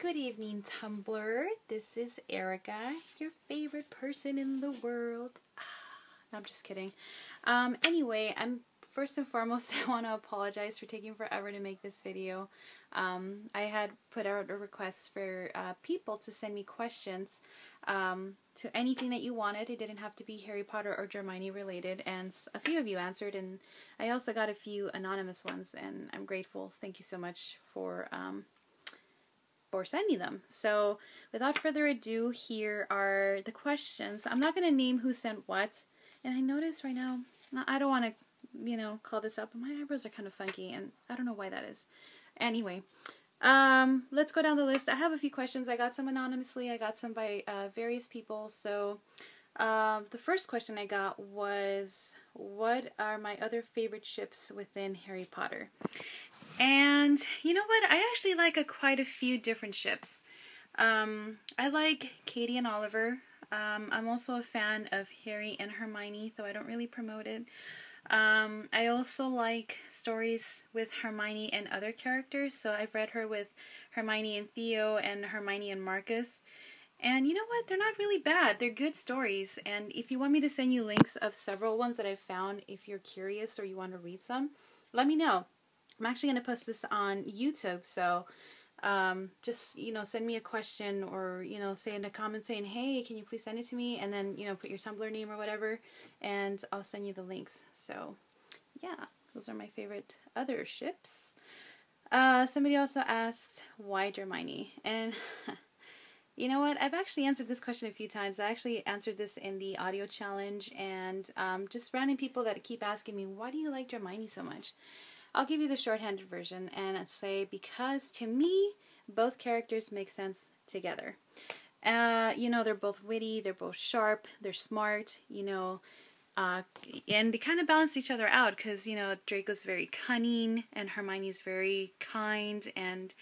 Good evening, Tumblr. This is Erika, your favorite person in the world. No, I'm just kidding. Anyway, first and foremost, I want to apologize for taking forever to make this video. I had put out a request for people to send me questions to anything that you wanted. It didn't have to be Harry Potter or Hermione related, and a few of you answered, and I also got a few anonymous ones, and I'm grateful. Thank you so much for sending them. So without further ado, here are the questions. I'm not going to name who sent what, and I notice right now, I don't want to, call this up, but my eyebrows are kind of funky, and I don't know why that is. Anyway, let's go down the list. I have a few questions. I got some anonymously, I got some by various people. So the first question I got was, what are my other favorite ships within Harry Potter? And you know what? I actually like quite a few different ships. I like Katie and Oliver. I'm also a fan of Harry and Hermione, though I don't really promote it. I also like stories with Hermione and other characters, so I've read her with Hermione and Theo and Hermione and Marcus. And you know what? They're not really bad. They're good stories. And if you want me to send you links of several ones that I've found, if you're curious or you want to read some, let me know. I'm actually going to post this on YouTube, so just, send me a question or, say in the comments saying, hey, can you please send it to me? And then, put your Tumblr name or whatever, and I'll send you the links. So, yeah, those are my favorite other ships. Somebody also asked, why Hermione? And you know what? I've actually answered this question a few times. I actually answered this in the audio challenge, and just random people that keep asking me, why do you like Hermione so much? I'll give you the shorthanded version and say, because to me, both characters make sense together. They're both witty, they're both sharp, they're smart, and they kind of balance each other out because, Draco's very cunning and Hermione's very kind, and,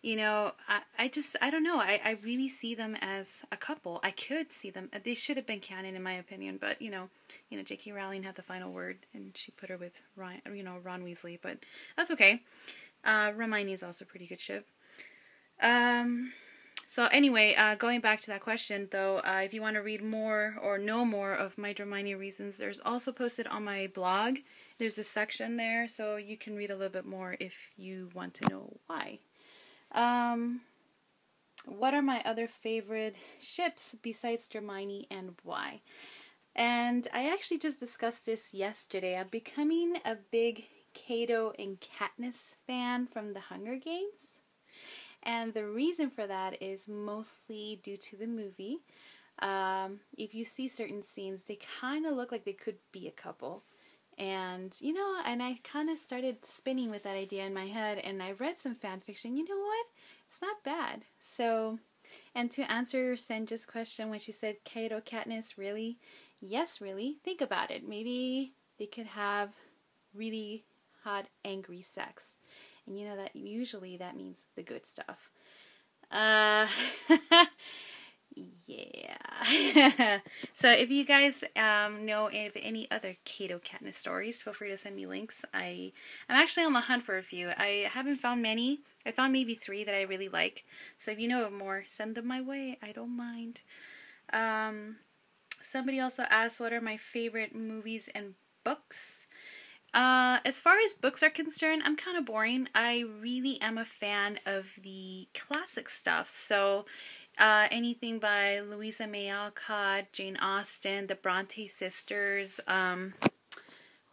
I don't know, I really see them as a couple. I could see them, they should have been canon in my opinion, but, J.K. Rowling had the final word, and she put her with Ron Weasley, but that's okay. Hermione is also a pretty good ship. So anyway, going back to that question, though, if you want to read more or know more of my Hermione reasons, there's also posted on my blog. There's a section there, so you can read a little bit more if you want to know why. What are my other favorite ships besides Hermione, and why? And I actually just discussed this yesterday. I'm becoming a big Cato and Katniss fan from the Hunger Games. And the reason for that is mostly due to the movie. If you see certain scenes, they kind of look like they could be a couple. And, and I kind of started spinning with that idea in my head, and I read some fan fiction. You know what? It's not bad. So, and to answer Senja's question when she said, Cato, Katniss, really? Yes, really. Think about it. Maybe they could have really hot, angry sex. And that usually that means the good stuff. Yeah. So if you guys know of any other Cato Katniss stories, feel free to send me links. I'm actually on the hunt for a few. I haven't found many. I found maybe 3 that I really like. So if you know of more, send them my way. I don't mind. Somebody also asked, what are my favorite movies and books? As far as books are concerned, I'm kind of boring. I really am a fan of the classic stuff. So, anything by Louisa May Alcott, Jane Austen, the Bronte sisters,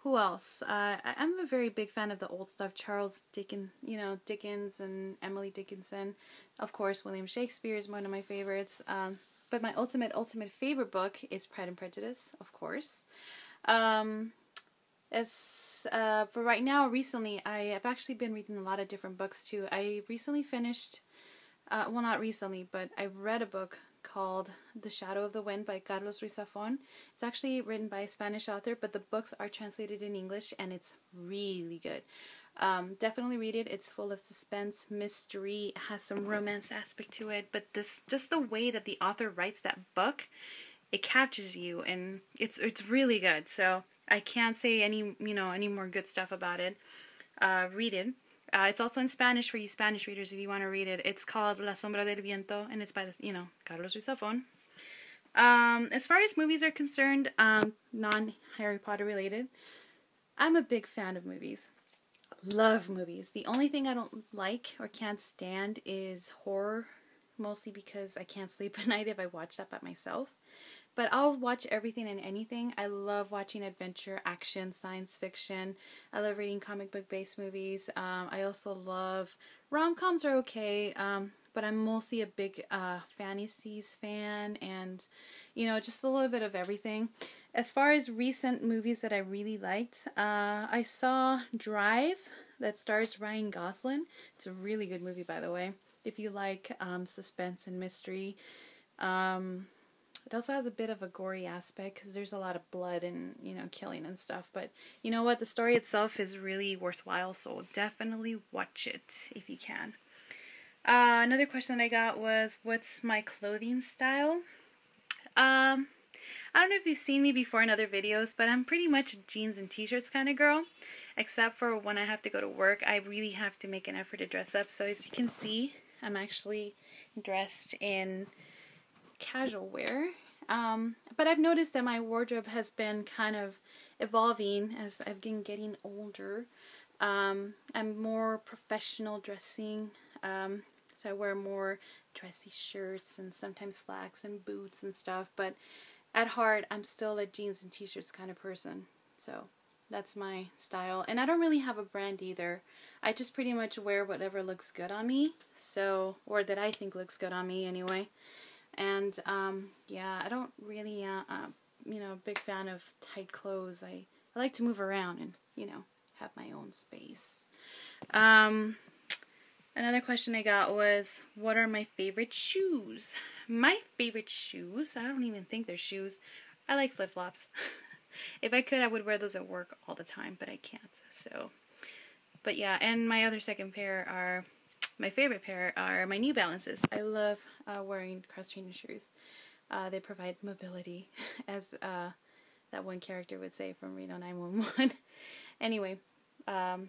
who else? I'm a very big fan of the old stuff, Charles Dickens and Emily Dickinson. Of course, William Shakespeare is one of my favorites. But my ultimate favorite book is Pride and Prejudice, of course. For right now, recently, I have actually been reading a lot of different books too. I recently finished, well, not recently, but I read a book called The Shadow of the Wind by Carlos Ruiz Zafón. It's actually written by a Spanish author, but the books are translated in English, and it's really good. Definitely read it. It's full of suspense, mystery, it has some romance aspect to it, but just the way that the author writes that book, it captures you, and it's really good. So I can't say any more good stuff about it. Read it. It's also in Spanish for you Spanish readers if you want to read it. It's called La Sombra del Viento, and it's by the, Carlos Ruiz Zafón. As far as movies are concerned, non-Harry Potter related, I'm a big fan of movies. Love movies. The only thing I don't like or can't stand is horror, mostly because I can't sleep at night if I watch that by myself. But I'll watch everything and anything. I love watching adventure, action, science fiction. I love reading comic book based movies. I also love rom-coms are okay, but I'm mostly a big fantasies fan, and just a little bit of everything. As far as recent movies that I really liked, I saw Drive that stars Ryan Gosling. It's a really good movie, by the way, if you like suspense and mystery. It also has a bit of a gory aspect because there's a lot of blood and, killing and stuff. But you know what? The story itself is really worthwhile, so definitely watch it if you can. Another question I got was, what's my clothing style? I don't know if you've seen me before in other videos, but I'm pretty much a jeans and t-shirts kind of girl. Except for when I have to go to work, I really have to make an effort to dress up. So as you can see, I'm actually dressed in casual wear, but I've noticed that my wardrobe has been kind of evolving as I've been getting older. I'm more professional dressing, so I wear more dressy shirts and sometimes slacks and boots and stuff, but at heart I'm still a jeans and t-shirts kind of person, so that's my style. And I don't really have a brand either. I just pretty much wear whatever looks good on me, or that I think looks good on me anyway. And, yeah, I don't really, a big fan of tight clothes. I like to move around and, have my own space. Another question I got was, what are my favorite shoes? My favorite shoes? I don't even think they're shoes. I like flip-flops. If I could, I would wear those at work all the time, but I can't, so. But yeah, and my other my favorite pair are my New Balances. I love wearing cross-trainer shoes. They provide mobility, as that one character would say from Reno 911. Anyway, the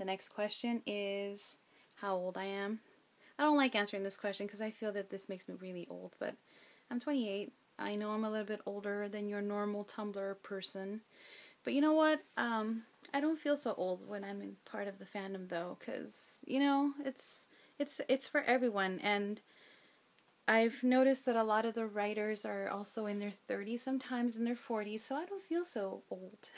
next question is how old I am. I don't like answering this question because I feel that this makes me really old, but I'm 28. I know I'm a little bit older than your normal Tumblr person. But you know what? I don't feel so old when I'm in part of the fandom, though, because it's for everyone. And I've noticed that a lot of the writers are also in their 30s, sometimes in their 40s, so I don't feel so old.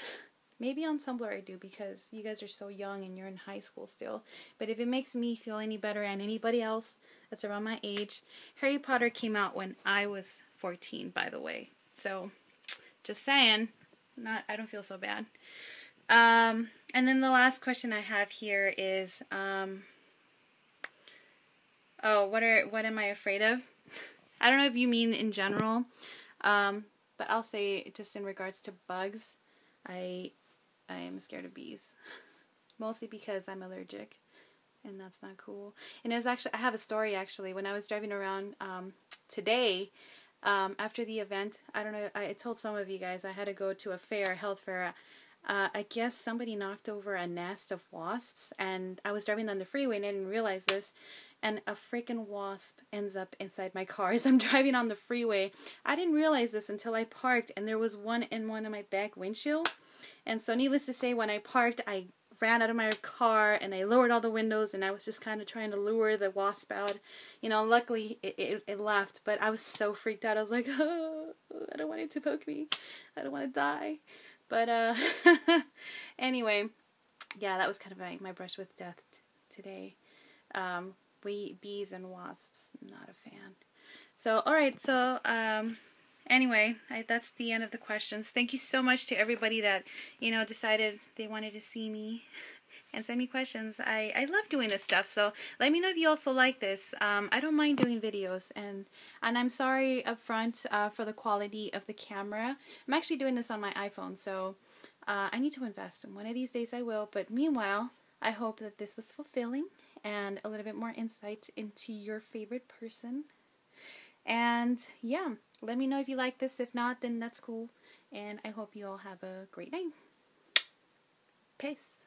Maybe on Tumblr I do because you guys are so young and you're in high school still. But if it makes me feel any better and anybody else that's around my age, Harry Potter came out when I was 14, by the way. So, just saying. I don't feel so bad. And then the last question I have here is, what am I afraid of? I don't know if you mean in general, but I'll say just in regards to bugs, I am scared of bees, mostly because I'm allergic, and that's not cool. And I have a story actually. When I was driving around today. After the event, I don't know, I told some of you guys I had to go to a health fair. I guess somebody knocked over a nest of wasps, and I was driving on the freeway and I didn't realize this, and a freaking wasp ends up inside my car as I'm driving on the freeway. I didn't realize this until I parked, and there was one in one of my back windshield. And so needless to say, when I parked, I ran out of my car and I lowered all the windows, and I was just kind of trying to lure the wasp out. Luckily it left, but I was so freaked out. I was like, oh, I don't want it to poke me. I don't want to die. But anyway, yeah, that was kind of my brush with death today. Bees and wasps, not a fan. So, alright, so anyway, that's the end of the questions. Thank you so much to everybody that, decided they wanted to see me and send me questions. I love doing this stuff, so let me know if you also like this. I don't mind doing videos, and I'm sorry up front for the quality of the camera. I'm actually doing this on my iPhone, so I need to invest, and one of these days I will. But meanwhile, I hope that this was fulfilling and a little bit more insight into your favorite person. And yeah, let me know if you like this. If not, then that's cool. And I hope you all have a great night. Peace.